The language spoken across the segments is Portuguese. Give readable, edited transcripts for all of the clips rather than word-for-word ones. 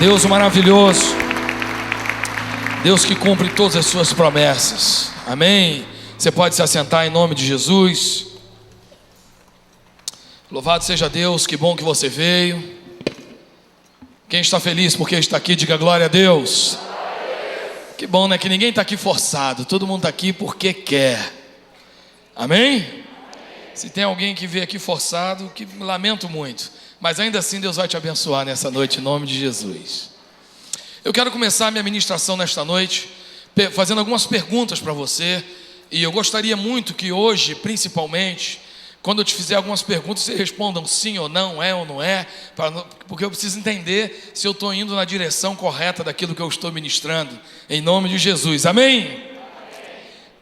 Deus maravilhoso, Deus que cumpre todas as suas promessas. Amém. Você pode se assentar em nome de Jesus. Louvado seja Deus, que bom que você veio. Quem está feliz porque está aqui, diga glória a Deus. Que bom, né? Que ninguém está aqui forçado, todo mundo está aqui porque quer. Amém? Se tem alguém que veio aqui forçado, que lamento muito, mas ainda assim Deus vai te abençoar nessa noite, em nome de Jesus. Eu quero começar a minha ministração nesta noite fazendo algumas perguntas para você. E eu gostaria muito que hoje, principalmente, quando eu te fizer algumas perguntas, você respondam sim ou não, é ou não é, porque eu preciso entender se eu estou indo na direção correta daquilo que eu estou ministrando, em nome de Jesus. Amém? Amém.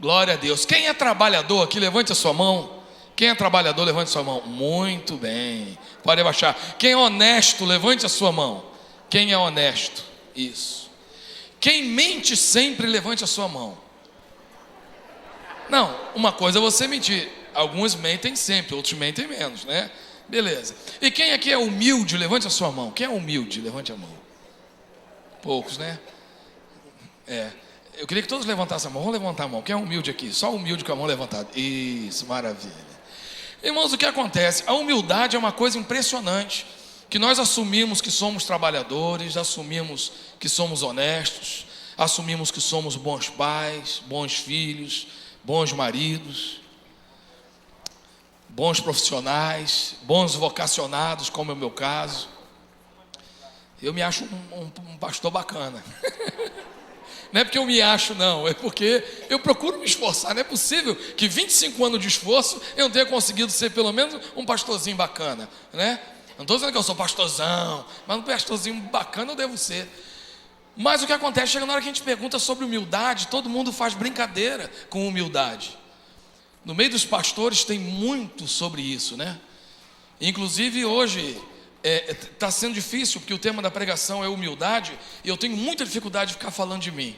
Glória a Deus. Quem é trabalhador aqui, levante a sua mão. Quem é trabalhador, levante a sua mão. Muito bem, pode abaixar. Quem é honesto, levante a sua mão. Quem é honesto? Isso. Quem mente sempre, levante a sua mão. Não, uma coisa é você mentir. Alguns mentem sempre, outros mentem menos, né? Beleza. E quem aqui é humilde, levante a sua mão. Quem é humilde, levante a mão. Poucos, né? Eu queria que todos levantassem a mão. Vamos levantar a mão. Quem é humilde aqui? Só humilde com a mão levantada. Isso, maravilha. Irmãos, o que acontece? A humildade é uma coisa impressionante, que nós assumimos que somos trabalhadores, assumimos que somos honestos, assumimos que somos bons pais, bons filhos, bons maridos, bons profissionais, bons vocacionados, como é o meu caso. Eu me acho um pastor bacana. Não é porque eu me acho, não, é porque eu procuro me esforçar. Não é possível que 25 anos de esforço eu não tenha conseguido ser pelo menos um pastorzinho bacana, né? Não estou dizendo que eu sou pastorzão, mas um pastorzinho bacana eu devo ser. Mas o que acontece, chega na hora que a gente pergunta sobre humildade, todo mundo faz brincadeira com humildade. No meio dos pastores tem muito sobre isso, né? Inclusive hoje está sendo difícil, porque o tema da pregação é humildade, e eu tenho muita dificuldade de ficar falando de mim.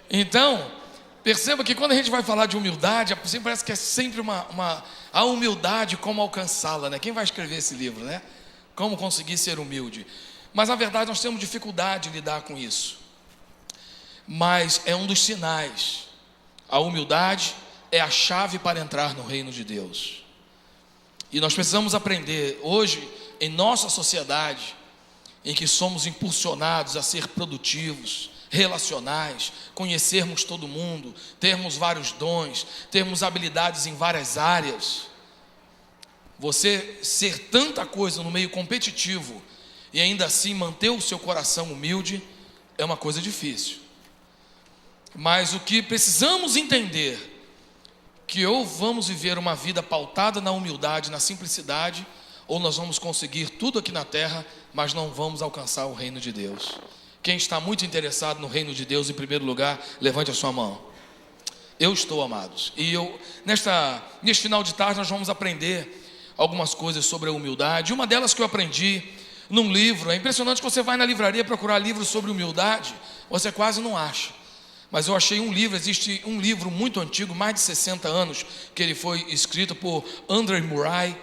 Então, perceba que quando a gente vai falar de humildade, parece que é sempre a humildade, como alcançá-la, né? Quem vai escrever esse livro, né? Como conseguir ser humilde. Mas na verdade nós temos dificuldade de lidar com isso. Mas é um dos sinais. A humildade é a chave para entrar no reino de Deus. E nós precisamos aprender hoje, em nossa sociedade, em que somos impulsionados a ser produtivos, relacionais, conhecermos todo mundo, termos vários dons, termos habilidades em várias áreas. Você ser tanta coisa no meio competitivo e ainda assim manter o seu coração humilde é uma coisa difícil. Mas o que precisamos entender, que ou vamos viver uma vida pautada na humildade, na simplicidade, ou nós vamos conseguir tudo aqui na terra, mas não vamos alcançar o reino de Deus. Quem está muito interessado no reino de Deus, em primeiro lugar, levante a sua mão. Eu estou, amados. E neste final de tarde nós vamos aprender algumas coisas sobre a humildade. Uma delas que eu aprendi num livro. É impressionante que você vai na livraria procurar livros sobre humildade, você quase não acha. Mas eu achei um livro, existe um livro muito antigo, mais de 60 anos, que ele foi escrito por Andrew Murray,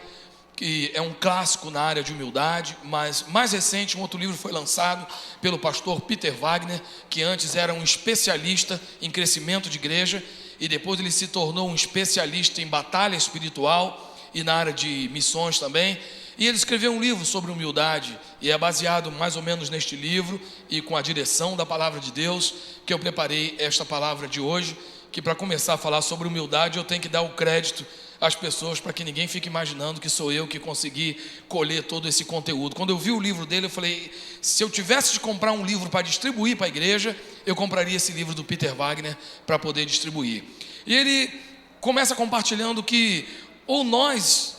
que é um clássico na área de humildade. Mas mais recente, um outro livro foi lançado pelo pastor Peter Wagner, que antes era um especialista em crescimento de igreja, e depois ele se tornou um especialista em batalha espiritual e na área de missões também. E ele escreveu um livro sobre humildade, e é baseado mais ou menos neste livro, e com a direção da palavra de Deus, que eu preparei esta palavra de hoje, que para começar a falar sobre humildade, eu tenho que dar o crédito às pessoas, para que ninguém fique imaginando que sou eu que consegui colher todo esse conteúdo. Quando eu vi o livro dele, eu falei, se eu tivesse de comprar um livro para distribuir para a igreja, eu compraria esse livro do Peter Wagner para poder distribuir. E ele começa compartilhando que ou nós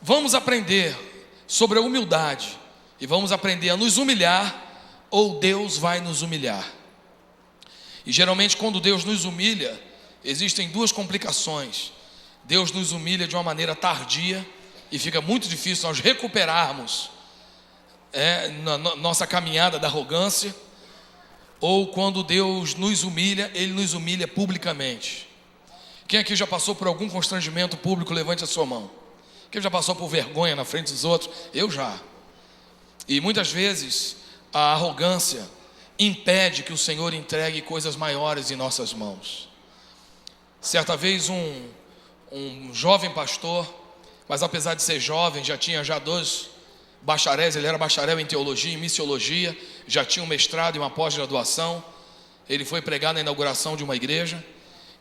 vamos aprender sobre a humildade e vamos aprender a nos humilhar, ou Deus vai nos humilhar. E geralmente quando Deus nos humilha, existem duas complicações. Deus nos humilha de uma maneira tardia e fica muito difícil nós recuperarmos na nossa caminhada da arrogância. Ou quando Deus nos humilha, Ele nos humilha publicamente. Quem aqui já passou por algum constrangimento público, levante a sua mão. Quem já passou por vergonha na frente dos outros? Eu já. E muitas vezes a arrogância impede que o Senhor entregue coisas maiores em nossas mãos. Certa vez um jovem pastor, mas apesar de ser jovem, já tinha 2 bacharéis, ele era bacharel em teologia e missiologia, já tinha um mestrado e uma pós-graduação. Ele foi pregar na inauguração de uma igreja,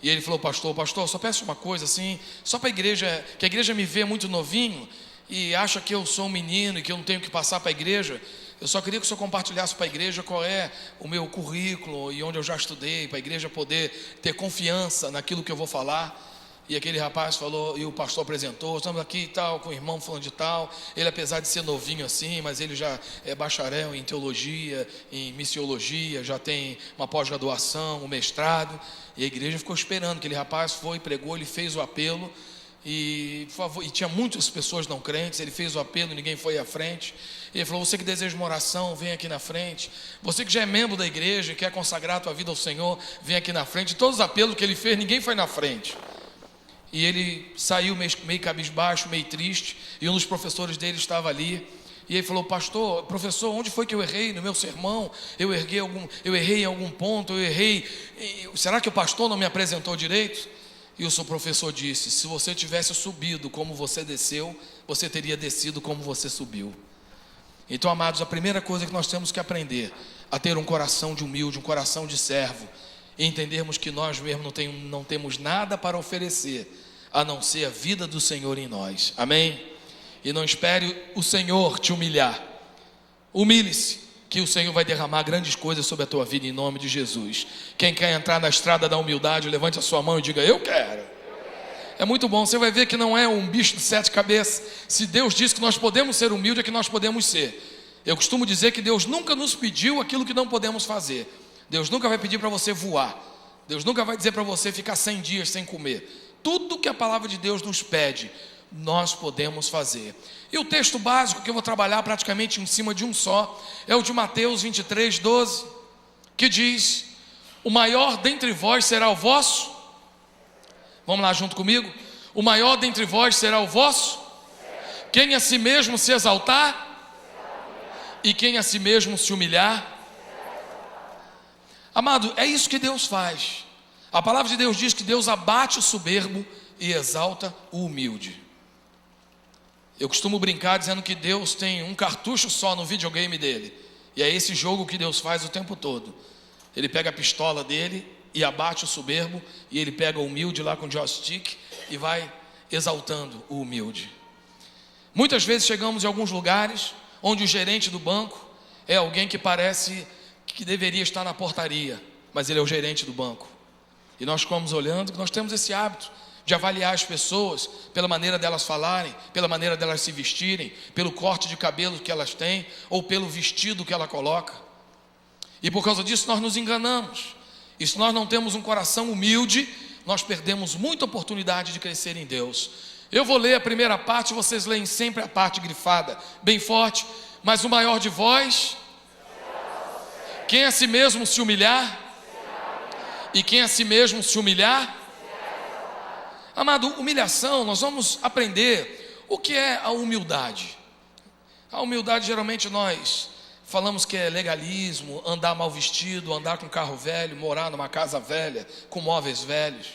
e ele falou: pastor, só peço uma coisa assim, só para a igreja, que a igreja me vê muito novinho, e acha que eu sou um menino, e que eu não tenho que passar para a igreja. Eu só queria que o senhor compartilhasse para a igreja qual é o meu currículo, e onde eu já estudei, para a igreja poder ter confiança naquilo que eu vou falar. E aquele rapaz falou, e o pastor apresentou: estamos aqui e tal, com o irmão falando de tal. Ele, apesar de ser novinho assim, mas ele já é bacharel em teologia, em missiologia, já tem uma pós-graduação, um mestrado. E a igreja ficou esperando. Aquele rapaz foi, pregou, ele fez o apelo. E tinha muitas pessoas não crentes. Ele fez o apelo, ninguém foi à frente. Ele falou: você que deseja uma oração, vem aqui na frente. Você que já é membro da igreja e quer consagrar a tua vida ao Senhor, vem aqui na frente. E todos os apelos que ele fez, ninguém foi na frente. E ele saiu meio cabisbaixo, meio triste. E um dos professores dele estava ali. E ele falou: professor, onde foi que eu errei no meu sermão? Eu errei em algum ponto, será que o pastor não me apresentou direito? E o seu professor disse: se você tivesse subido como você desceu, você teria descido como você subiu. Então, amados, a primeira coisa que nós temos que aprender a ter um coração de humilde, um coração de servo, e entendermos que nós mesmos não temos nada para oferecer, a não ser a vida do Senhor em nós. Amém? E não espere o Senhor te humilhar. Humilhe-se, que o Senhor vai derramar grandes coisas sobre a tua vida em nome de Jesus. Quem quer entrar na estrada da humildade, levante a sua mão e diga: eu quero. É muito bom, você vai ver que não é um bicho de 7 cabeças. Se Deus diz que nós podemos ser humildes, é que nós podemos ser. Eu costumo dizer que Deus nunca nos pediu aquilo que não podemos fazer. Deus nunca vai pedir para você voar. Deus nunca vai dizer para você ficar 100 dias sem comer. Tudo que a palavra de Deus nos pede, nós podemos fazer. E o texto básico que eu vou trabalhar praticamente em cima de um só é o de Mateus 23, 12, que diz: o maior dentre vós será o vosso. Vamos lá junto comigo? O maior dentre vós será o vosso. Quem a si mesmo se exaltar e quem a si mesmo se humilhar. Amado, é isso que Deus faz. A palavra de Deus diz que Deus abate o soberbo e exalta o humilde. Eu costumo brincar dizendo que Deus tem um cartucho só no videogame dele, e é esse jogo que Deus faz o tempo todo. Ele pega a pistola dele e abate o soberbo, e ele pega o humilde lá com o joystick e vai exaltando o humilde. Muitas vezes chegamos em alguns lugares onde o gerente do banco é alguém que parece que deveria estar na portaria, mas ele é o gerente do banco. E nós ficamos olhando, que nós temos esse hábito de avaliar as pessoas pela maneira delas falarem, pela maneira delas se vestirem, pelo corte de cabelo que elas têm, ou pelo vestido que ela coloca. E por causa disso nós nos enganamos. E se nós não temos um coração humilde, nós perdemos muita oportunidade de crescer em Deus. Eu vou ler a primeira parte, vocês leem sempre a parte grifada, bem forte. Mas o maior de vós, quem a si mesmo se humilhar, e quem a si mesmo se humilhar. Amado, humilhação, nós vamos aprender o que é a humildade. A humildade, geralmente nós falamos que é legalismo, andar mal vestido, andar com carro velho, morar numa casa velha, com móveis velhos,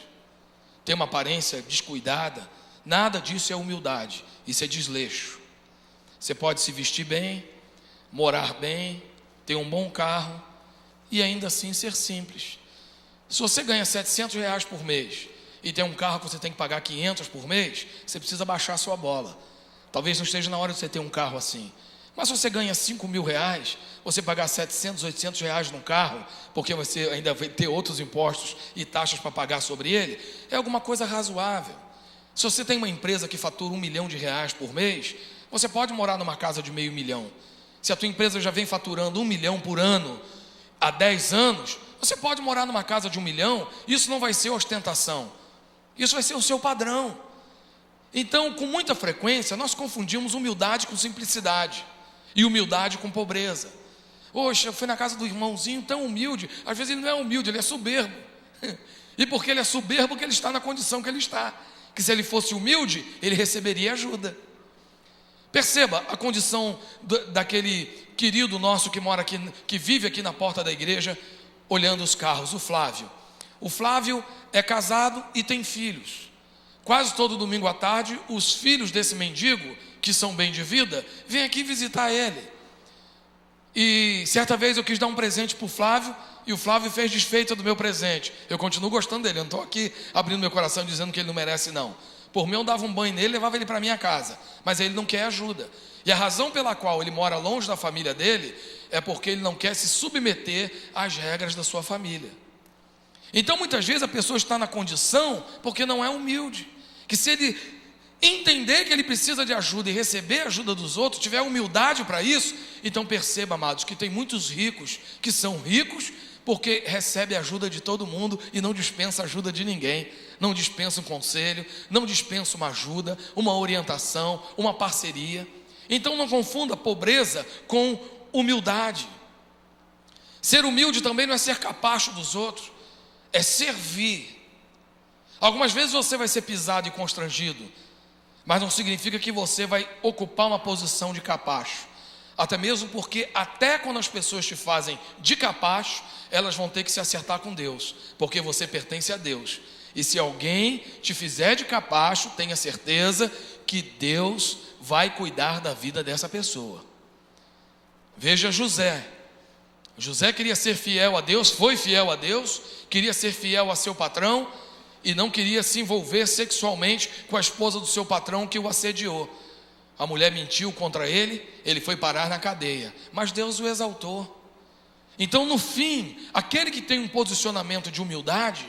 ter uma aparência descuidada. Nada disso é humildade, isso é desleixo. Você pode se vestir bem, morar bem, ter um bom carro e ainda assim ser simples. Se você ganha R$700 por mês e tem um carro que você tem que pagar 500 por mês, você precisa baixar a sua bola. Talvez não esteja na hora de você ter um carro assim. Mas se você ganha R$5.000, você pagar 700, 800 reais num carro, porque você ainda vai ter outros impostos e taxas para pagar sobre ele, é alguma coisa razoável. Se você tem uma empresa que fatura R$1 milhão por mês, você pode morar numa casa de $500 mil. Se a tua empresa já vem faturando 1 milhão por ano há 10 anos, você pode morar numa casa de 1 milhão, isso não vai ser ostentação, isso vai ser o seu padrão. Então, com muita frequência, nós confundimos humildade com simplicidade, e humildade com pobreza. Poxa, eu fui na casa do irmãozinho tão humilde, às vezes ele não é humilde, ele é soberbo. E porque ele é soberbo, porque ele está na condição que ele está, que se ele fosse humilde, ele receberia ajuda. Perceba a condição daquele querido nosso que mora aqui, que vive aqui na porta da igreja, olhando os carros, o Flávio. O Flávio é casado e tem filhos. Quase todo domingo à tarde, os filhos desse mendigo, que são bem de vida, vêm aqui visitar ele. E certa vez eu quis dar um presente para o Flávio, e o Flávio fez desfeita do meu presente. Eu continuo gostando dele, eu não estou aqui abrindo meu coração dizendo que ele não merece, não. Por mim eu dava um banho nele e levava ele para minha casa, mas ele não quer ajuda. E a razão pela qual ele mora longe da família dele é porque ele não quer se submeter às regras da sua família. Então muitas vezes a pessoa está na condição porque não é humilde, que se ele entender que ele precisa de ajuda e receber a ajuda dos outros, tiver humildade para isso, então perceba, amados, que tem muitos ricos que são ricos porque recebe a ajuda de todo mundo e não dispensa a ajuda de ninguém, não dispensa um conselho, não dispensa uma ajuda, uma orientação, uma parceria. Então não confunda pobreza com humildade. Ser humilde também não é ser capacho dos outros, é servir. Algumas vezes você vai ser pisado e constrangido, mas não significa que você vai ocupar uma posição de capacho. Até mesmo porque até quando as pessoas te fazem de capacho, elas vão ter que se acertar com Deus, porque você pertence a Deus. E se alguém te fizer de capacho, tenha certeza que Deus vai cuidar da vida dessa pessoa. Veja José. José queria ser fiel a Deus, foi fiel a Deus, queria ser fiel a seu patrão e não queria se envolver sexualmente com a esposa do seu patrão que o assediou. A mulher mentiu contra ele, ele foi parar na cadeia, mas Deus o exaltou. Então no fim, aquele que tem um posicionamento de humildade,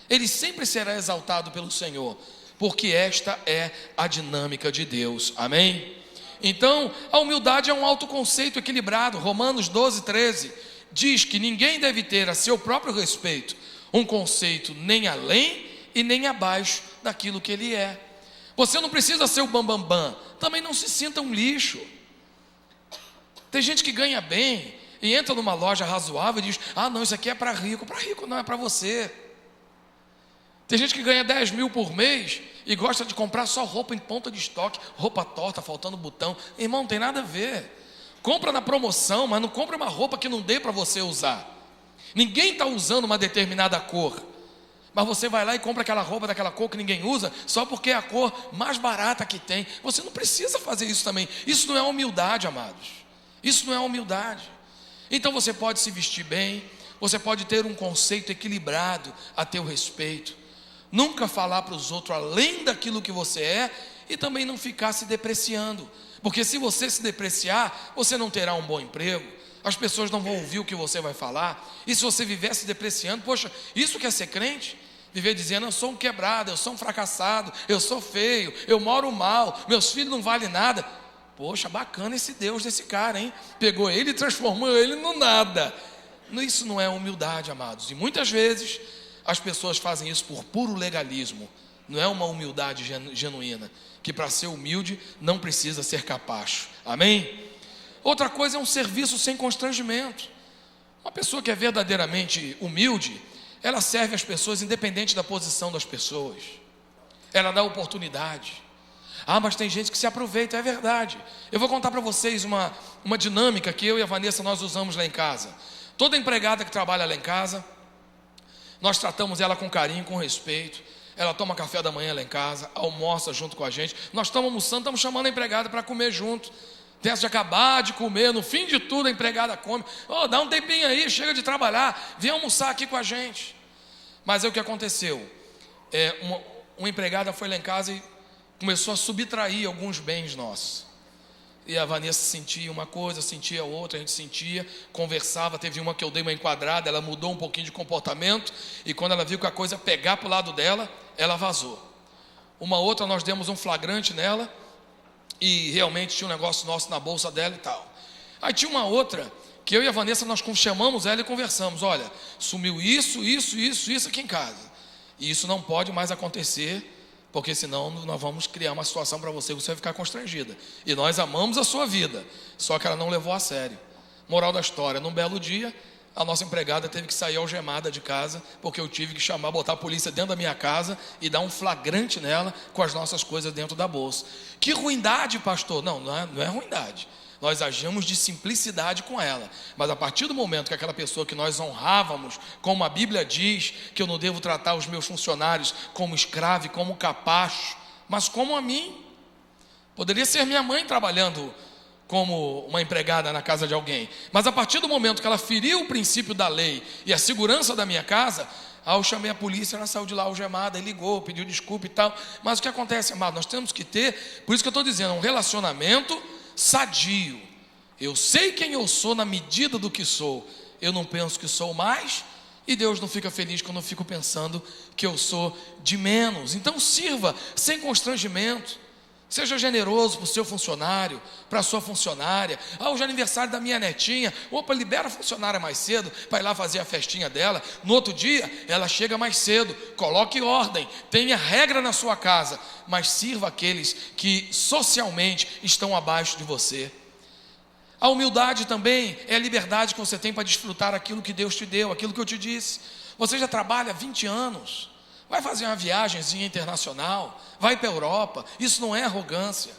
ele sempre será exaltado pelo Senhor, porque esta é a dinâmica de Deus, amém? Então a humildade é um autoconceito equilibrado. Romanos 12:13 diz que ninguém deve ter a seu próprio respeito um conceito nem além e nem abaixo daquilo que ele é. Você não precisa ser o bambambam, também não se sinta um lixo. Tem gente que ganha bem e entra numa loja razoável e diz: ah não, isso aqui é para rico não, é para você. Tem gente que ganha 10 mil por mês e gosta de comprar só roupa em ponta de estoque, roupa torta, faltando botão. Irmão, não tem nada a ver. Compra na promoção, mas não compra uma roupa que não dê para você usar. Ninguém está usando uma determinada cor, mas você vai lá e compra aquela roupa daquela cor que ninguém usa, só porque é a cor mais barata que tem. Você não precisa fazer isso também. Isso não é humildade, amados. Isso não é humildade. Então você pode se vestir bem, você pode ter um conceito equilibrado a teu respeito, nunca falar para os outros além daquilo que você é e também não ficar se depreciando, porque se você se depreciar, você não terá um bom emprego, as pessoas não vão ouvir o que você vai falar. E se você viver se depreciando, poxa, isso que é ser crente? Viver dizendo: eu sou um quebrado, eu sou um fracassado, eu sou feio, eu moro mal, meus filhos não valem nada. Poxa, bacana esse Deus desse cara, hein? Pegou ele e transformou ele no nada. Isso não é humildade, amados. E muitas vezes as pessoas fazem isso por puro legalismo. Não é uma humildade genuína, que para ser humilde não precisa ser capacho. Amém? Outra coisa é um serviço sem constrangimento. Uma pessoa que é verdadeiramente humilde, ela serve as pessoas independente da posição das pessoas. Ela dá oportunidade. Ah, mas tem gente que se aproveita, é verdade. Eu vou contar para vocês uma dinâmica que eu e a Vanessa nós usamos lá em casa. Toda empregada que trabalha lá em casa, nós tratamos ela com carinho, com respeito. Ela toma café da manhã lá em casa, almoça junto com a gente. Nós estamos almoçando, estamos chamando a empregada para comer junto. Tem essa de acabar de comer, no fim de tudo a empregada come. Oh, dá um tempinho aí, chega de trabalhar, vem almoçar aqui com a gente. Mas é o que aconteceu. Uma empregada foi lá em casa e começou a subtrair alguns bens nossos. E a Vanessa sentia uma coisa, sentia outra, a gente sentia, conversava. Teve uma que eu dei uma enquadrada, ela mudou um pouquinho de comportamento, e quando ela viu que a coisa pegar para o lado dela, ela vazou. Uma outra nós demos um flagrante nela, e realmente tinha um negócio nosso na bolsa dela e tal. Aí tinha uma outra, que eu e a Vanessa nós chamamos ela e conversamos: olha, sumiu isso aqui em casa, e isso não pode mais acontecer, porque senão nós vamos criar uma situação para você que você vai ficar constrangida. E nós amamos a sua vida, só que ela não levou a sério. Moral da história: num belo dia, a nossa empregada teve que sair algemada de casa, porque eu tive que botar a polícia dentro da minha casa e dar um flagrante nela com as nossas coisas dentro da bolsa. Que ruindade, pastor? Não é ruindade. Nós agimos de simplicidade com ela, mas a partir do momento que aquela pessoa que nós honrávamos, como a Bíblia diz, que eu não devo tratar os meus funcionários como escravo e como capacho, mas como a mim. Poderia ser minha mãe trabalhando como uma empregada na casa de alguém, mas a partir do momento que ela feriu o princípio da lei e a segurança da minha casa, eu chamei a polícia, ela saiu de lá algemada e ligou, pediu desculpa e tal. Mas o que acontece, amado? Nós temos que ter, por isso que eu estou dizendo, um relacionamento sadio. Eu sei quem eu sou na medida do que sou, eu não penso que sou mais, e Deus não fica feliz quando eu fico pensando que eu sou de menos. Então sirva sem constrangimento. Seja generoso para o seu funcionário, para a sua funcionária. Hoje é aniversário da minha netinha. Opa, libera a funcionária mais cedo para ir lá fazer a festinha dela. No outro dia, ela chega mais cedo. Coloque ordem, tenha regra na sua casa, mas sirva aqueles que socialmente estão abaixo de você. A humildade também é a liberdade que você tem para desfrutar aquilo que Deus te deu, aquilo que eu te disse. Você já trabalha há 20 anos. Vai fazer uma viagemzinha internacional, vai para a Europa. Isso não é arrogância.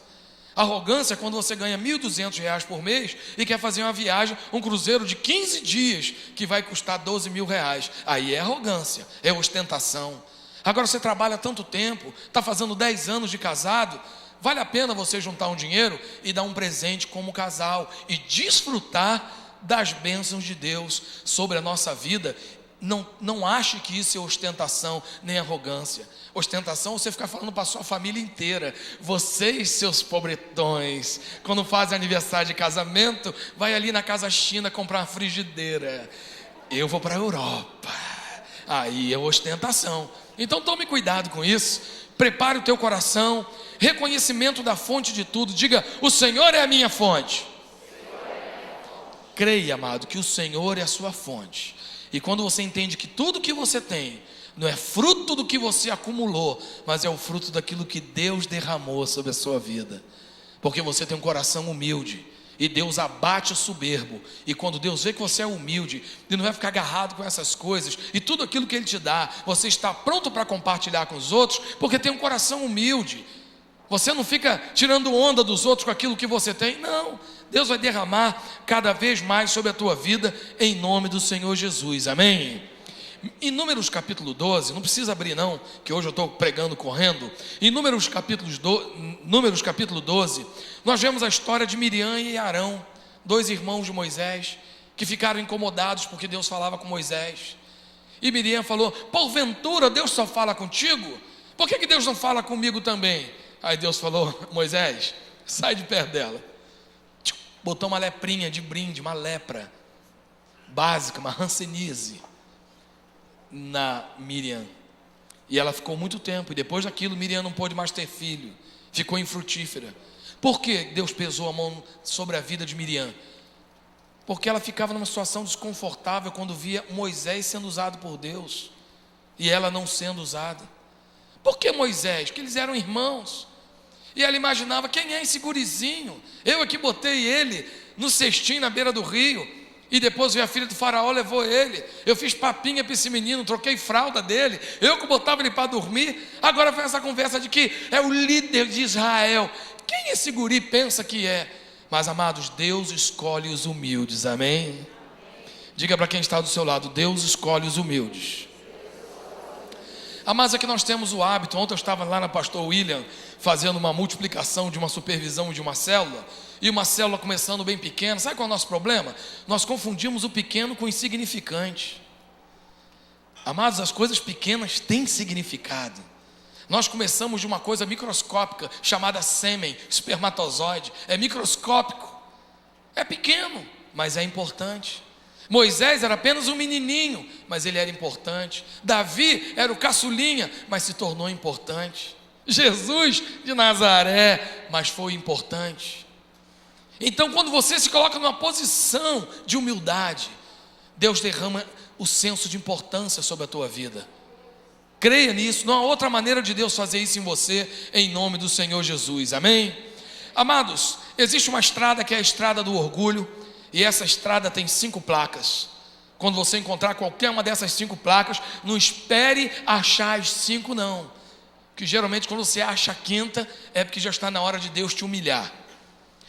Arrogância é quando você ganha R$1.200 por mês e quer fazer uma viagem, um cruzeiro de 15 dias que vai custar R$12.000. Aí é arrogância, é ostentação. Agora você trabalha tanto tempo, está fazendo 10 anos de casado, vale a pena você juntar um dinheiro e dar um presente como casal e desfrutar das bênçãos de Deus sobre a nossa vida. Não ache que isso é ostentação nem arrogância. Ostentação é você ficar falando para a sua família inteira. Vocês, seus pobretões, quando fazem aniversário de casamento, vai ali na Casa China comprar uma frigideira. Eu vou para a Europa. Aí é ostentação. Então tome cuidado com isso. Prepare o teu coração. Reconhecimento da fonte de tudo. Diga: o Senhor é a minha fonte. Creia, amado, que o Senhor é a sua fonte. E quando você entende que tudo que você tem não é fruto do que você acumulou, mas é o fruto daquilo que Deus derramou sobre a sua vida, porque você tem um coração humilde, e Deus abate o soberbo. E quando Deus vê que você é humilde e não vai ficar agarrado com essas coisas, e tudo aquilo que Ele te dá, você está pronto para compartilhar com os outros, porque tem um coração humilde. Você não fica tirando onda dos outros com aquilo que você tem. Não, Deus vai derramar cada vez mais sobre a tua vida, em nome do Senhor Jesus, amém? Em Números capítulo 12, não precisa abrir não, que hoje eu estou pregando correndo. Em Números capítulo 12, nós vemos a história de Miriam e Arão, 2 irmãos de Moisés, que ficaram incomodados porque Deus falava com Moisés. E Miriam falou: porventura Deus só fala contigo? Por que Deus não fala comigo também? Aí Deus falou: Moisés, sai de perto dela. Botou uma leprinha de brinde, uma lepra básica, uma hanseníase na Miriam. E ela ficou muito tempo, e depois daquilo Miriam não pôde mais ter filho, ficou infrutífera. Por que Deus pesou a mão sobre a vida de Miriam? Porque ela ficava numa situação desconfortável quando via Moisés sendo usado por Deus e ela não sendo usada. Por que Moisés? Porque eles eram irmãos. E ela imaginava: quem é esse gurizinho? Eu aqui botei ele no cestinho na beira do rio, e depois veio a filha do faraó, levou ele. Eu fiz papinha para esse menino, troquei fralda dele, eu que botava ele para dormir. Agora vem essa conversa de que é o líder de Israel. Quem esse guri pensa que é? Mas, amados, Deus escolhe os humildes, amém? Diga para quem está do seu lado: Deus escolhe os humildes. Mas aqui nós temos o hábito. Ontem eu estava lá na Pastor William fazendo uma multiplicação de uma supervisão de uma célula, e uma célula começando bem pequena. Sabe qual é o nosso problema? Nós confundimos o pequeno com o insignificante. Amados, as coisas pequenas têm significado. Nós começamos de uma coisa microscópica chamada sêmen, espermatozoide. É microscópico, é pequeno, mas é importante. Moisés era apenas um menininho, mas ele era importante. Davi era o caçulinha, mas se tornou importante. Jesus de Nazaré, mas foi importante. Então, quando você se coloca numa posição de humildade, Deus derrama o senso de importância sobre a tua vida. Creia nisso. Não há outra maneira de Deus fazer isso em você, em nome do Senhor Jesus, amém? Amados, existe uma estrada que é a estrada do orgulho, e essa estrada tem 5 placas. Quando você encontrar qualquer uma dessas 5 placas, não espere achar as 5 não. Que geralmente quando você acha a 5ª, é porque já está na hora de Deus te humilhar.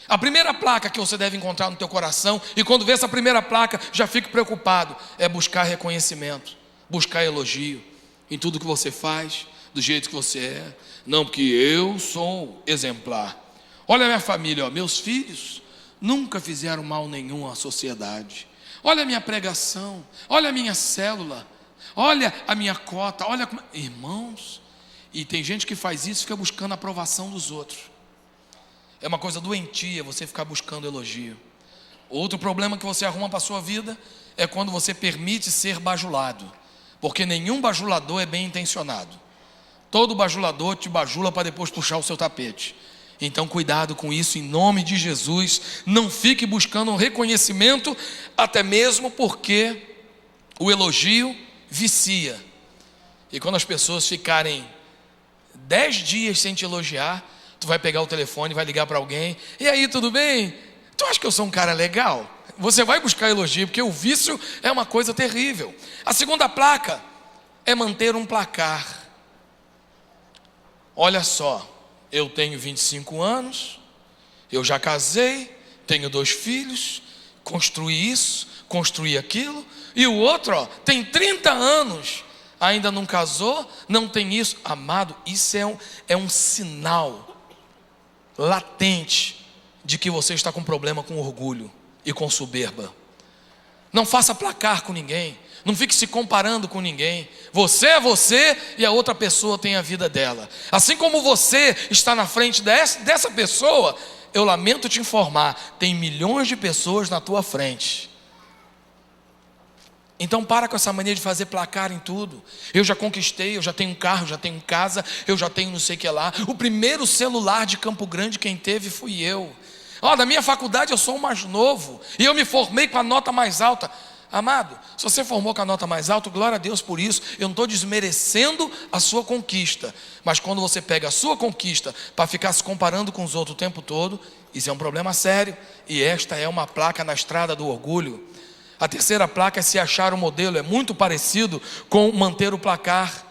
A primeira placa que você deve encontrar no teu coração, e quando vê essa primeira placa, já fique preocupado, é buscar reconhecimento, buscar elogio em tudo que você faz, do jeito que você é. Não, porque eu sou exemplar. Olha a minha família, ó, meus filhos nunca fizeram mal nenhum à sociedade. Olha a minha pregação, olha a minha célula, olha a minha cota, olha como... Irmãos, e tem gente que faz isso e fica buscando a aprovação dos outros. É uma coisa doentia você ficar buscando elogio. Outro problema que você arruma para a sua vida é quando você permite ser bajulado. Porque nenhum bajulador é bem intencionado. Todo bajulador te bajula para depois puxar o seu tapete. Então cuidado com isso em nome de Jesus. Não fique buscando um reconhecimento, até mesmo porque o elogio vicia. E quando as pessoas ficarem 10 dias sem te elogiar, tu vai pegar o telefone, vai ligar para alguém. E aí, tudo bem? Tu acha que eu sou um cara legal? Você vai buscar elogio, porque o vício é uma coisa terrível. A segunda placa é manter um placar. Olha só, eu tenho 25 anos, eu já casei, tenho 2 filhos, construí isso, construí aquilo, e o outro, ó, tem 30 anos, ainda não casou, não tem isso. Amado, isso é um sinal latente de que você está com problema com orgulho e com soberba. Não faça placar com ninguém, não fique se comparando com ninguém. Você é você e a outra pessoa tem a vida dela. Assim como você está na frente dessa pessoa, eu lamento te informar, tem milhões de pessoas na tua frente. Então para com essa mania de fazer placar em tudo. Eu já conquistei, eu já tenho um carro, já tenho casa, eu já tenho não sei o que lá. O primeiro celular de Campo Grande quem teve fui eu. Da minha faculdade eu sou o mais novo, e eu me formei com a nota mais alta. Amado, se você formou com a nota mais alta, glória a Deus por isso. Eu não estou desmerecendo a sua conquista. Mas quando você pega a sua conquista para ficar se comparando com os outros o tempo todo, isso é um problema sério. E esta é uma placa na estrada do orgulho. A terceira placa é se achar o modelo, é muito parecido com manter o placar.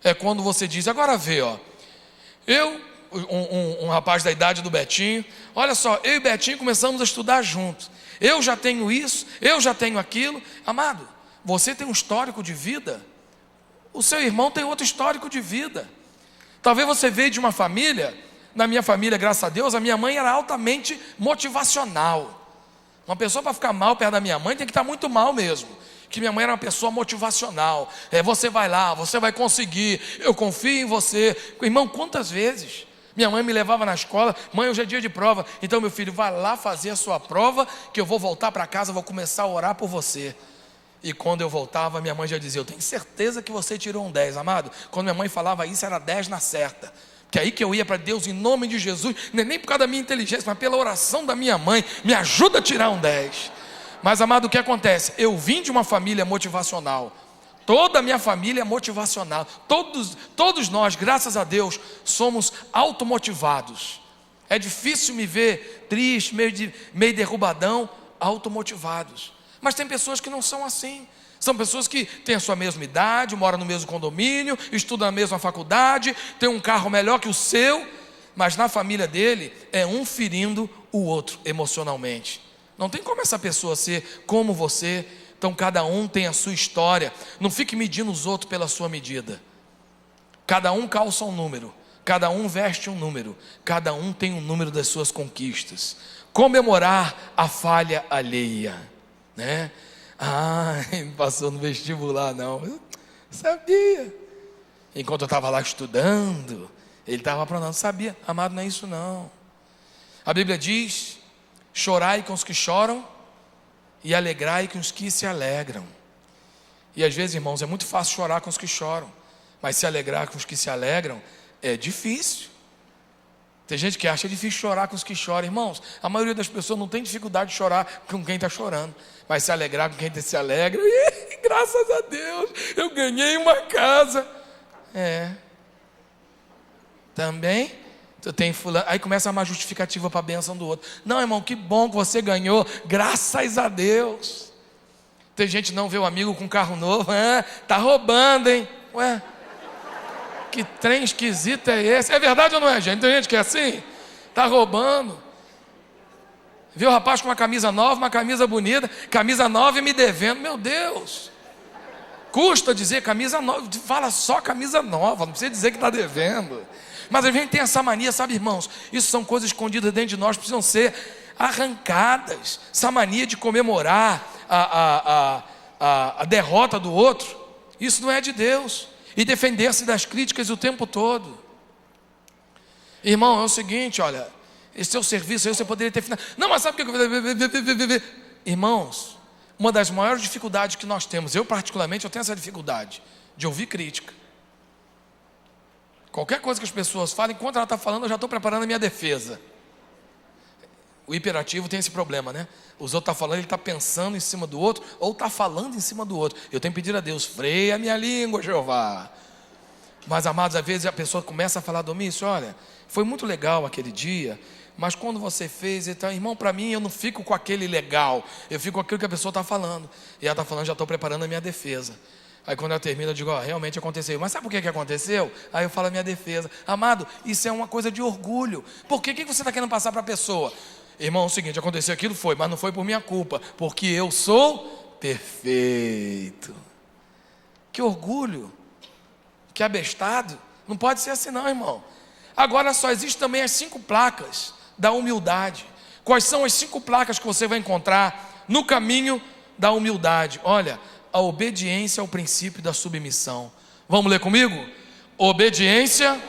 É quando você diz, agora vê, ó, um rapaz da idade do Betinho, olha só, eu e Betinho começamos a estudar juntos. Eu já tenho isso, eu já tenho aquilo. Amado, você tem um histórico de vida, o seu irmão tem outro histórico de vida. Talvez você veio de uma família, na minha família, graças a Deus, a minha mãe era altamente motivacional. Uma pessoa para ficar mal perto da minha mãe tem que estar muito mal mesmo. Que minha mãe era uma pessoa motivacional. Você vai lá, você vai conseguir, eu confio em você. Irmão, quantas vezes minha mãe me levava na escola, mãe, hoje é dia de prova, então meu filho, vai lá fazer a sua prova, que eu vou voltar para casa, vou começar a orar por você. E quando eu voltava, minha mãe já dizia, eu tenho certeza que você tirou um 10, amado. Quando minha mãe falava isso, era 10 na certa. Que aí que eu ia para Deus em nome de Jesus, nem por causa da minha inteligência, mas pela oração da minha mãe, me ajuda a tirar um 10. Mas amado, o que acontece? Eu vim de uma família motivacional, toda a minha família é motivacional, todos nós, graças a Deus, somos automotivados. É difícil me ver triste, meio derrubadão, automotivados. Mas tem pessoas que não são assim. São pessoas que têm a sua mesma idade, moram no mesmo condomínio, estudam na mesma faculdade, têm um carro melhor que o seu, mas na família dele é um ferindo o outro emocionalmente. Não tem como essa pessoa ser como você. Então cada um tem a sua história. Não fique medindo os outros pela sua medida. Cada um calça um número, cada um veste um número, cada um tem um número das suas conquistas. Comemorar a falha alheia, né? Não passou no vestibular não. Eu sabia. Enquanto eu estava lá estudando, ele estava aprontando, sabia. Amado, não é isso não. A Bíblia diz, chorai com os que choram e alegrai com os que se alegram. E às vezes, irmãos, é muito fácil chorar com os que choram, mas se alegrar com os que se alegram é difícil. Tem gente que acha difícil chorar com os que choram. Irmãos, a maioria das pessoas não tem dificuldade de chorar com quem está chorando, mas se alegrar com quem se alegra. E, graças a Deus, eu ganhei uma casa. Também, tu tem fulano. Aí começa uma justificativa para a bênção do outro. Não, irmão, que bom que você ganhou, graças a Deus. Tem gente que não vê o amigo com carro novo, tá roubando, hein? Ué, que trem esquisito é esse? É verdade ou não é, gente? Tem gente que é assim, tá roubando. Vê o rapaz com uma camisa nova, uma camisa bonita, camisa nova e me devendo, meu Deus. Custa dizer camisa nova, fala só camisa nova, não precisa dizer que está devendo. Mas a gente tem essa mania, sabe, irmãos? Isso são coisas escondidas dentro de nós, precisam ser arrancadas. Essa mania de comemorar a derrota do outro, isso não é de Deus. E defender-se das críticas o tempo todo. Irmão, é o seguinte, olha, esse seu serviço aí você poderia ter... Não, mas sabe o que... Irmãos, uma das maiores dificuldades que nós temos, eu particularmente, eu tenho essa dificuldade de ouvir crítica. Qualquer coisa que as pessoas falem, enquanto ela está falando, eu já estou preparando a minha defesa. O hiperativo tem esse problema, né? Os outros estão falando, ele está pensando em cima do outro, ou está falando em cima do outro. Eu tenho que pedir a Deus, freia a minha língua, Jeová. Mas, amados, às vezes a pessoa começa a falar, Domício, olha, foi muito legal aquele dia, mas quando você fez, então, irmão, para mim eu não fico com aquele legal, eu fico com aquilo que a pessoa está falando. E ela está falando, já estou preparando a minha defesa. Aí quando ela termina eu digo, realmente aconteceu. Mas sabe por que aconteceu? Aí eu falo a minha defesa. Amado, isso é uma coisa de orgulho. Por quê? O que você está querendo passar para a pessoa? Irmão, é o seguinte, aconteceu aquilo, foi, mas não foi por minha culpa, porque eu sou perfeito. Que orgulho, que abestado. Não pode ser assim não, irmão. Agora só existem também as 5 placas da humildade. Quais são as 5 placas que você vai encontrar no caminho da humildade? Olha, a obediência é o princípio da submissão. Vamos ler comigo? Obediência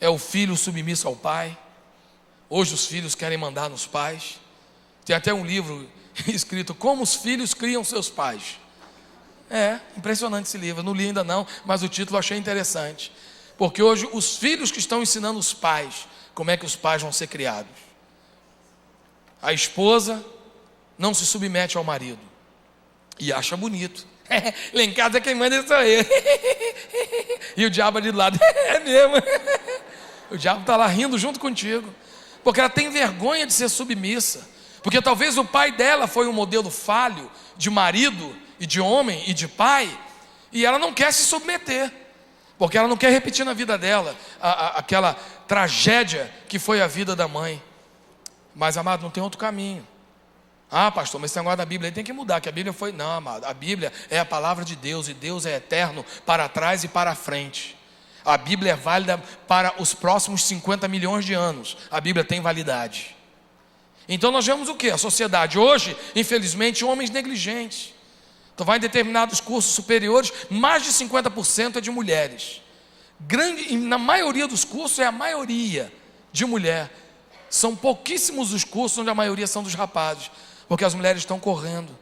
é o filho submisso ao pai. Hoje os filhos querem mandar nos pais. Tem até um livro escrito Como os filhos criam seus pais. Impressionante esse livro, não li ainda não, mas o título eu achei interessante. Porque hoje os filhos que estão ensinando os pais como é que os pais vão ser criados. A esposa não se submete ao marido e acha bonito. Lá em casa quem manda sou eu. E o diabo ali do lado, é mesmo. O diabo está lá rindo junto contigo, porque ela tem vergonha de ser submissa, porque talvez o pai dela foi um modelo falho de marido e de homem e de pai, e ela não quer se submeter, porque ela não quer repetir na vida dela aquela tragédia que foi a vida da mãe. Mas, amado, não tem outro caminho. Pastor, mas esse negócio da Bíblia aí tem que mudar, que a Bíblia foi... Não, amado, a Bíblia é a palavra de Deus, e Deus é eterno para trás e para frente. A Bíblia é válida para os próximos 50 milhões de anos. A Bíblia tem validade. Então nós vemos o que? A sociedade hoje, infelizmente, homens negligentes. Então vai em determinados cursos superiores, mais de 50% é de mulheres. Na maioria dos cursos é a maioria de mulher. São pouquíssimos os cursos onde a maioria são dos rapazes, porque as mulheres estão correndo.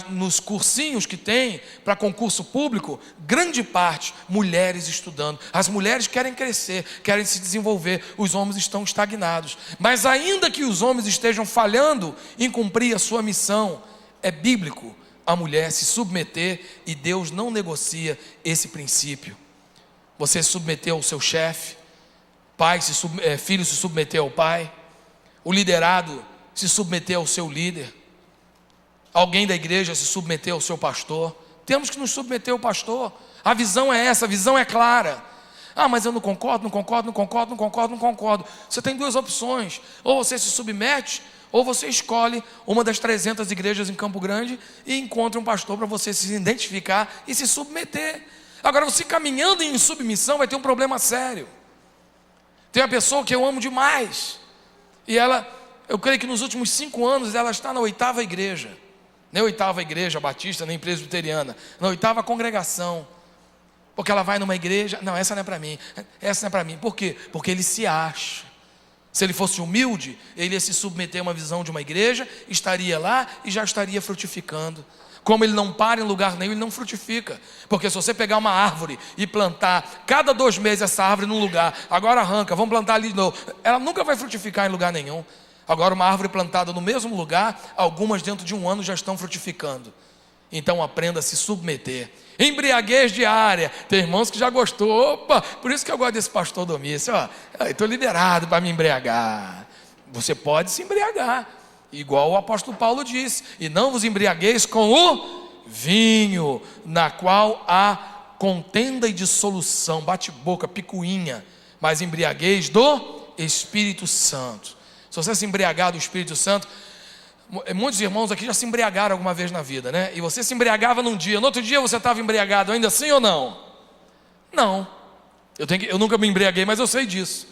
Nos cursinhos que tem para concurso público, grande parte, mulheres estudando. As mulheres querem crescer, querem se desenvolver, os homens estão estagnados. Mas ainda que os homens estejam falhando em cumprir a sua missão, é bíblico a mulher se submeter, e Deus não negocia esse princípio. Você se submeter ao seu chefe, filho se submeter ao pai, o liderado se submeter ao seu líder, alguém da igreja se submeter ao seu pastor. Temos que nos submeter ao pastor. A visão é essa, a visão é clara. Mas eu não concordo. Você tem 2 opções: ou você se submete, ou você escolhe uma das 300 igrejas em Campo Grande e encontra um pastor para você se identificar e se submeter. Agora, você caminhando em submissão vai ter um problema sério. Tem uma pessoa que eu amo demais, e eu creio que nos últimos 5 anos ela está na 8ª igreja. Nem 8ª igreja batista, nem presbiteriana, na 8ª congregação. Porque ela vai numa igreja, não, essa não é para mim, essa não é para mim. Por quê? Porque ele se acha. Se ele fosse humilde, ele ia se submeter a uma visão de uma igreja, estaria lá e já estaria frutificando. Como ele não para em lugar nenhum, ele não frutifica. Porque se você pegar uma árvore e plantar cada 2 meses essa árvore num lugar, agora arranca, vamos plantar ali de novo, ela nunca vai frutificar em lugar nenhum. Agora, uma árvore plantada no mesmo lugar, algumas dentro de 1 ano já estão frutificando. Então aprenda a se submeter. Embriaguez diária. Tem irmãos que já gostou. Opa, por isso que eu gosto desse pastor Domício. Eu estou liberado para me embriagar. Você pode se embriagar. igual o apóstolo Paulo disse, e não vos embriagueis com o vinho, na qual há contenda e dissolução, bate-boca, picuinha, mas embriagueis do Espírito Santo. Se você se embriagar do Espírito Santo, muitos irmãos aqui já se embriagaram alguma vez na vida, né? E você se embriagava num dia, no outro dia você estava embriagado ainda assim ou não? Não. Eu nunca me embriaguei, mas eu sei disso.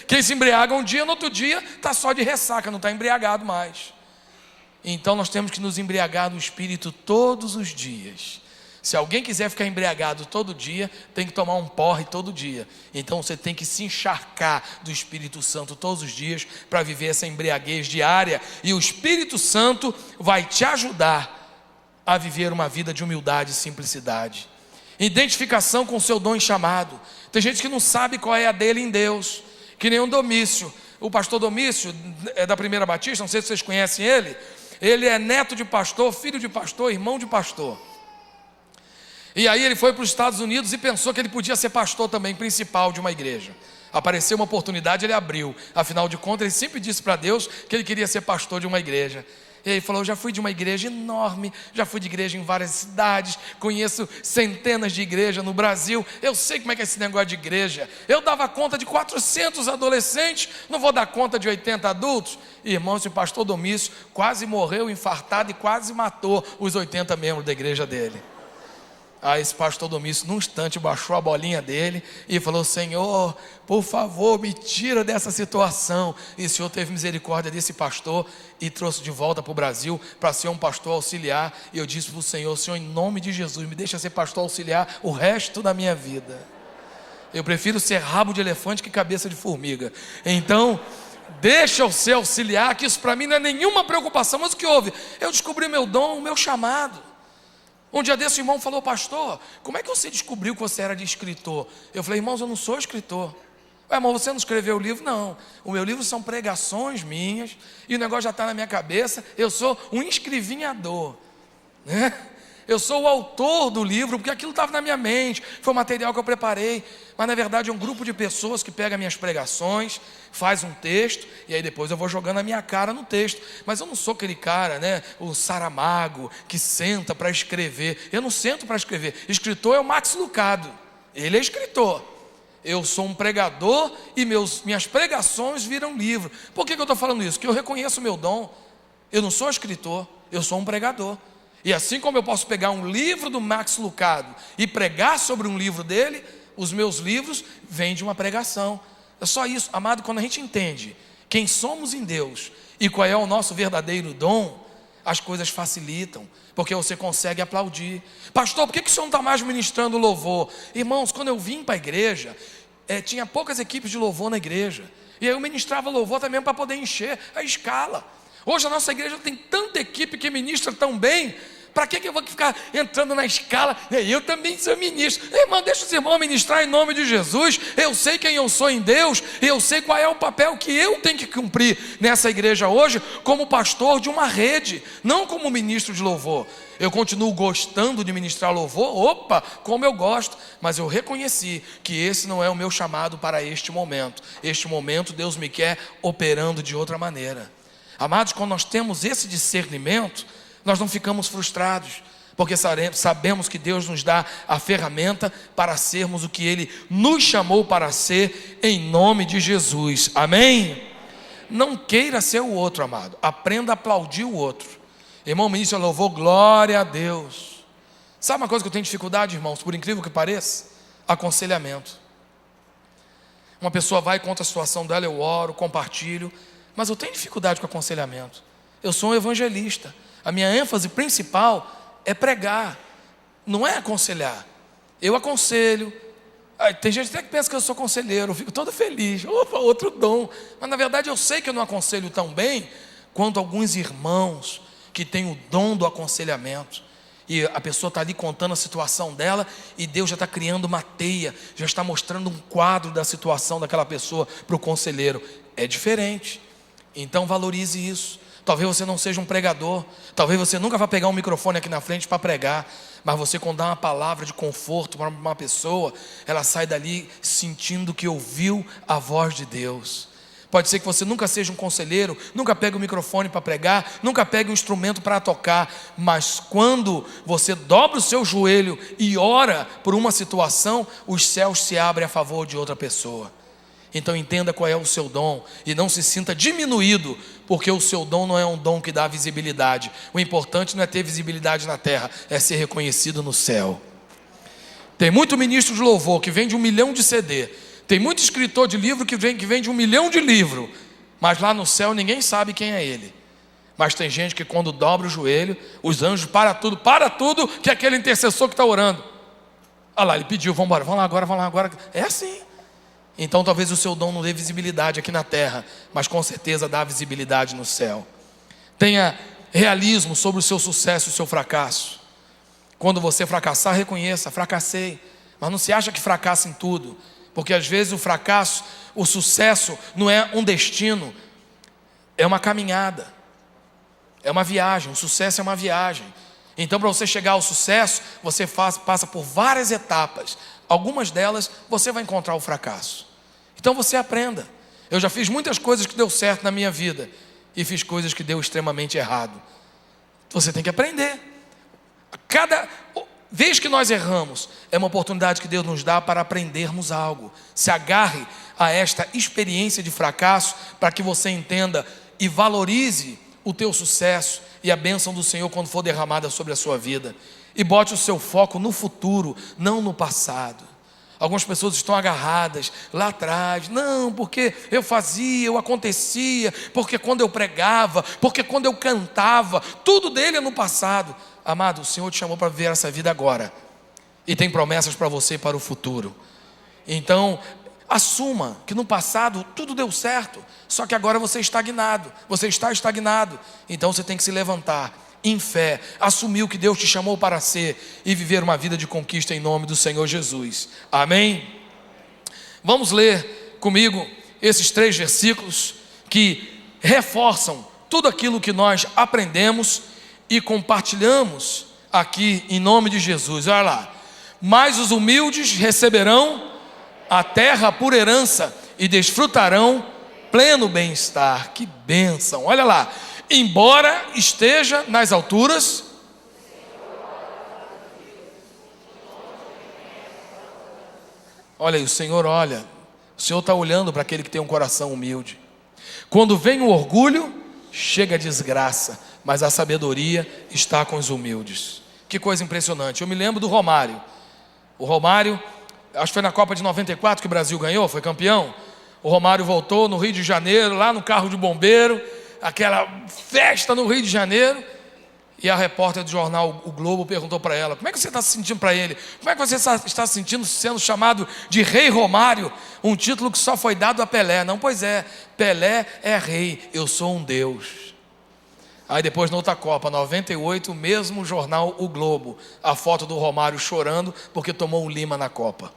Quem se embriaga um dia, no outro dia está só de ressaca, não está embriagado mais. Então nós temos que nos embriagar no Espírito todos os dias. Se alguém quiser ficar embriagado todo dia, tem que tomar um porre todo dia. Então você tem que se encharcar do Espírito Santo todos os dias para viver essa embriaguez diária. E o Espírito Santo vai te ajudar a viver uma vida de humildade e simplicidade. Identificação com o seu dom e chamado. Tem gente que não sabe qual é a dele em Deus, que nem o Domício. O pastor Domício é da Primeira Batista, não sei se vocês conhecem ele. Ele é neto de pastor, filho de pastor, irmão de pastor. E aí ele foi para os Estados Unidos e pensou que ele podia ser pastor também, principal de uma igreja. Apareceu uma oportunidade, ele abriu. Afinal de contas, ele sempre disse para Deus que ele queria ser pastor de uma igreja. E ele falou, eu já fui de uma igreja enorme, já fui de igreja em várias cidades, conheço centenas de igrejas no Brasil, eu sei como é que é esse negócio de igreja. Eu dava conta de 400 adolescentes, não vou dar conta de 80 adultos. Irmão, esse pastor Domício quase morreu infartado e quase matou os 80 membros da igreja dele. Aí esse pastor Domício, num instante, baixou a bolinha dele e falou, Senhor, por favor, me tira dessa situação. E o Senhor teve misericórdia desse pastor e trouxe de volta para o Brasil para ser um pastor auxiliar. E eu disse para o Senhor, Senhor, em nome de Jesus, me deixa ser pastor auxiliar o resto da minha vida. Eu prefiro ser rabo de elefante que cabeça de formiga. Então, deixa eu ser auxiliar, que isso para mim não é nenhuma preocupação. Mas o que houve? Eu descobri meu dom, o meu chamado. Um dia desse, o irmão falou, pastor, como é que você descobriu que você era de escritor? Eu falei, irmãos, eu não sou escritor. Ué, irmão, você não escreveu o livro? Não. O meu livro são pregações minhas, e o negócio já está na minha cabeça. Eu sou um escrevinhador, né? Eu sou o autor do livro, porque aquilo estava na minha mente, foi o material que eu preparei. Mas na verdade é um grupo de pessoas que pega minhas pregações, faz um texto, e aí depois eu vou jogando a minha cara no texto. Mas eu não sou aquele cara, né, o Saramago, que senta para escrever. Eu não sento para escrever. Escritor é o Max Lucado, ele é escritor. Eu sou um pregador e minhas pregações viram livro. Por que eu estou falando isso? Porque eu reconheço o meu dom. Eu não sou escritor, eu sou um pregador. E assim como eu posso pegar um livro do Max Lucado e pregar sobre um livro dele, os meus livros vêm de uma pregação. É só isso, amado, quando a gente entende quem somos em Deus e qual é o nosso verdadeiro dom, as coisas facilitam, porque você consegue aplaudir. Pastor, por que o senhor não está mais ministrando louvor? Irmãos, quando eu vim para a igreja, tinha poucas equipes de louvor na igreja, e aí eu ministrava louvor também para poder encher a escala. Hoje a nossa igreja tem tanta equipe que ministra tão bem. Para que eu vou ficar entrando na escala? Eu também sou ministro. Irmão, deixa os irmãos ministrar em nome de Jesus. Eu sei quem eu sou em Deus, e eu sei qual é o papel que eu tenho que cumprir nessa igreja hoje, como pastor de uma rede, não como ministro de louvor. Eu continuo gostando de ministrar louvor, como eu gosto, mas eu reconheci que esse não é o meu chamado para este momento. Este momento Deus me quer operando de outra maneira. Amados, quando nós temos esse discernimento, nós não ficamos frustrados, porque sabemos que Deus nos dá a ferramenta para sermos o que Ele nos chamou para ser, em nome de Jesus, amém? Não queira ser o outro, amado, aprenda a aplaudir o outro. Irmão, ministro louvor, glória a Deus. Sabe uma coisa que eu tenho dificuldade, irmãos, por incrível que pareça? Aconselhamento. Uma pessoa vai, conta a situação dela, eu oro, compartilho, mas eu tenho dificuldade com aconselhamento. Eu sou um evangelista. A minha ênfase principal é pregar, não é aconselhar. Eu aconselho. Tem gente até que pensa que eu sou conselheiro, eu fico todo feliz. Opa, outro dom. Mas na verdade eu sei que eu não aconselho tão bem quanto alguns irmãos que têm o dom do aconselhamento. E a pessoa está ali contando a situação dela, e Deus já está criando uma teia, já está mostrando um quadro da situação daquela pessoa para o conselheiro. É diferente. Então valorize isso. Talvez você não seja um pregador, talvez você nunca vá pegar um microfone aqui na frente para pregar, mas você, quando dá uma palavra de conforto para uma pessoa, ela sai dali sentindo que ouviu a voz de Deus. Pode ser que você nunca seja um conselheiro, nunca pegue o microfone para pregar, nunca pegue um instrumento para tocar, mas quando você dobra o seu joelho e ora por uma situação, os céus se abrem a favor de outra pessoa. Então entenda qual é o seu dom e não se sinta diminuído, porque o seu dom não é um dom que dá visibilidade. O importante não é ter visibilidade na terra, é ser reconhecido no céu. Tem muito ministro de louvor que vende 1 milhão de CD. Tem muito escritor de livro que vende 1 milhão de livros, mas lá no céu ninguém sabe quem é ele. Mas tem gente que quando dobra o joelho, os anjos para tudo, que é aquele intercessor que está orando. Olha lá, ele pediu, vamos embora, vamos lá agora. É assim. Então talvez o seu dom não dê visibilidade aqui na terra, mas com certeza dá visibilidade no céu. Tenha realismo sobre o seu sucesso e o seu fracasso. Quando você fracassar, reconheça, fracassei. Mas não se acha que fracassa em tudo. Porque às vezes o fracasso, o sucesso não é um destino, é uma caminhada, é uma viagem. O sucesso é uma viagem. Então para você chegar ao sucesso, você passa por várias etapas. Algumas delas você vai encontrar o fracasso. Então você aprenda. Eu já fiz muitas coisas que deu certo na minha vida e fiz coisas que deu extremamente errado. Você tem que aprender. Cada vez que nós erramos, é uma oportunidade que Deus nos dá para aprendermos algo. Se agarre a esta experiência de fracasso para que você entenda e valorize o teu sucesso e a bênção do Senhor quando for derramada sobre a sua vida. E bote o seu foco no futuro, não no passado. Algumas pessoas estão agarradas lá atrás. Não, porque eu fazia, eu acontecia, porque quando eu pregava, porque quando eu cantava, tudo dele é no passado. Amado, o Senhor te chamou para viver essa vida agora. E tem promessas para você para o futuro. Então, assuma que no passado tudo deu certo. Só que agora você é estagnado. Você está estagnado. Então você tem que se levantar em fé, assumir o que Deus te chamou para ser e viver uma vida de conquista em nome do Senhor Jesus. Amém? Vamos ler comigo esses 3 versículos que reforçam tudo aquilo que nós aprendemos e compartilhamos aqui em nome de Jesus. Olha lá. Mas os humildes receberão a terra por herança e desfrutarão pleno bem-estar. Que bênção. Olha lá. Embora esteja nas alturas, olha aí, o Senhor olha. O Senhor está olhando para aquele que tem um coração humilde. Quando vem o orgulho, chega a desgraça, mas a sabedoria está com os humildes. Que coisa impressionante. Eu me lembro do Romário. O Romário, acho que foi na Copa de 94 que o Brasil ganhou, foi campeão. O Romário voltou no Rio de Janeiro, lá no carro de bombeiro, aquela festa no Rio de Janeiro. E a repórter do jornal O Globo perguntou para ela: como é que você está se sentindo para ele? Como é que você está se sentindo sendo chamado de Rei Romário? Um título que só foi dado a Pelé. Não, pois é, Pelé é rei, eu sou um Deus. Aí depois na outra Copa, 98, o mesmo jornal O Globo, a foto do Romário chorando porque tomou um lima na Copa.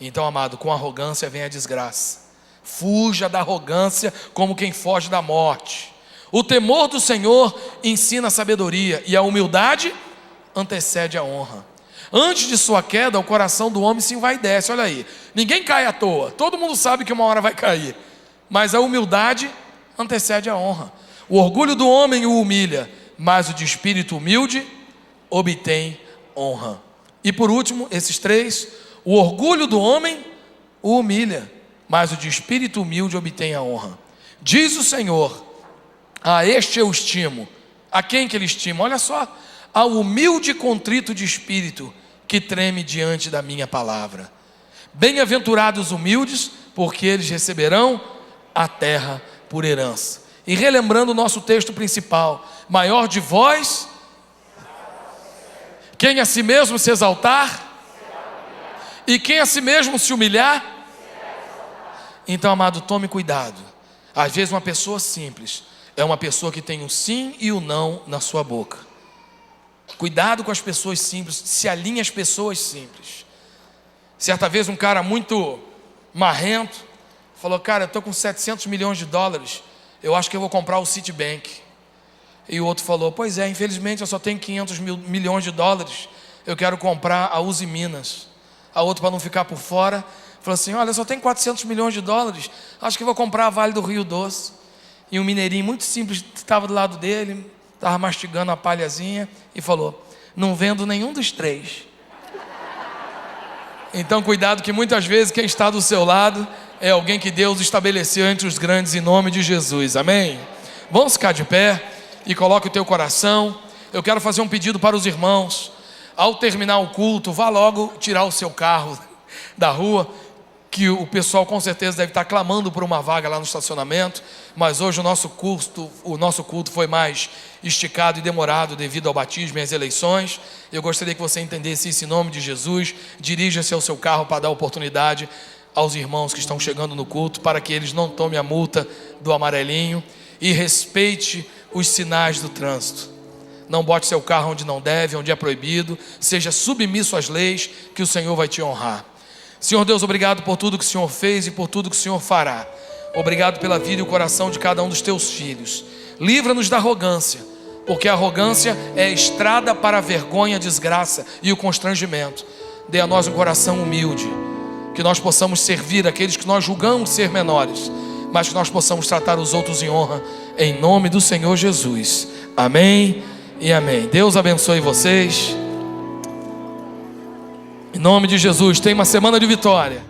Então, amado, com arrogância vem a desgraça. Fuja da arrogância como quem foge da morte. O temor do Senhor ensina a sabedoria e a humildade antecede a honra. Antes de sua queda, o coração do homem se envaidece. Olha aí, ninguém cai à toa, todo mundo sabe que uma hora vai cair, mas a humildade antecede a honra. O orgulho do homem o humilha, mas o de espírito humilde obtém honra. E por último, esses 3, o orgulho do homem o humilha, mas o de espírito humilde obtém a honra. Diz o Senhor: a este eu estimo. A quem que ele estima? Olha só, ao humilde e contrito de espírito, que treme diante da minha palavra. Bem-aventurados os humildes, porque eles receberão a terra por herança. E relembrando o nosso texto principal: maior de vós, quem a si mesmo se exaltar, e quem a si mesmo se humilhar. Então, amado, tome cuidado. Às vezes uma pessoa simples é uma pessoa que tem o sim e o não na sua boca. Cuidado com as pessoas simples, se alinhe às pessoas simples. Certa vez um cara muito marrento falou: cara, eu estou com 700 milhões de dólares, eu acho que eu vou comprar o Citibank. E o outro falou: pois é, infelizmente eu só tenho 500 milhões de dólares, eu quero comprar a Uzi Minas. A outra, para não ficar por fora, Falou assim: olha, só tem 400 milhões de dólares, acho que vou comprar a Vale do Rio Doce. E um mineirinho muito simples estava do lado dele, estava mastigando a palhazinha e falou: não vendo nenhum dos três. Então cuidado, que muitas vezes quem está do seu lado é alguém que Deus estabeleceu entre os grandes, em nome de Jesus, amém? Vamos ficar de pé e coloque o teu coração. Eu quero fazer um pedido para os irmãos. Ao terminar o culto, vá logo tirar o seu carro da rua, que o pessoal com certeza deve estar clamando por uma vaga lá no estacionamento, mas hoje o nosso culto foi mais esticado e demorado devido ao batismo e às eleições. Eu gostaria que você entendesse isso em nome de Jesus. Dirija-se ao seu carro para dar oportunidade aos irmãos que estão chegando no culto, para que eles não tomem a multa do amarelinho, e respeite os sinais do trânsito. Não bote seu carro onde não deve, onde é proibido. Seja submisso às leis, que o Senhor vai te honrar. Senhor Deus, obrigado por tudo que o Senhor fez e por tudo que o Senhor fará. Obrigado pela vida e o coração de cada um dos teus filhos. Livra-nos da arrogância, porque a arrogância é a estrada para a vergonha, a desgraça e o constrangimento. Dê a nós um coração humilde, que nós possamos servir aqueles que nós julgamos ser menores, mas que nós possamos tratar os outros em honra, em nome do Senhor Jesus. Amém e amém. Deus abençoe vocês. Em nome de Jesus, tenha uma semana de vitória.